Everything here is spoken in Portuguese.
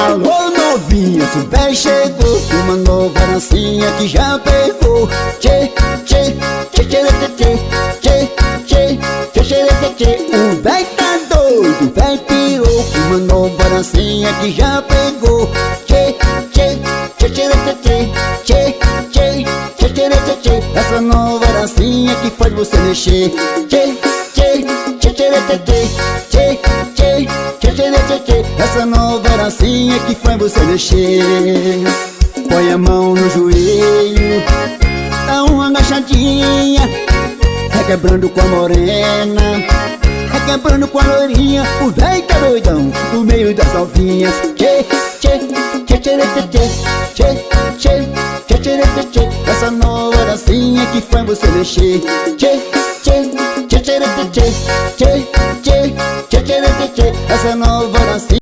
Alô novinha, o velho chegou, uma nova dancinha que já pegou. Tchê, tchê, tchê, tchê, tchê, tchê, tchê, tchê, tchê, tchê. O velho tá doido, o velho pirou, uma nova dancinha que já pegou. Tchê, tchê, tchê, tchê, tchê, tchê, tchê, tchê, tchê, tchê. Essa nova dancinha que faz você mexer. Tchê, tchê, tchê, tchê, tchê, tchê, tchê, tchê, tchê, tchê. Essa nova dancinha que faz você mexer. Põe a mão no joelho, dá uma agachadinha, requebrando com a morena, requebrando com a loirinha. O véi tá doidão no meio das novinhas. Tchê, tchê, tchê, tchê, tchê, tchê, tchê, tchê, tchê, tchê. Essa nova dancinha que faz você mexer. Tchê, tchê, tchê, tchê, tchê, tchê, tchê, tchê, tchê, tchê, tchê. Essa nova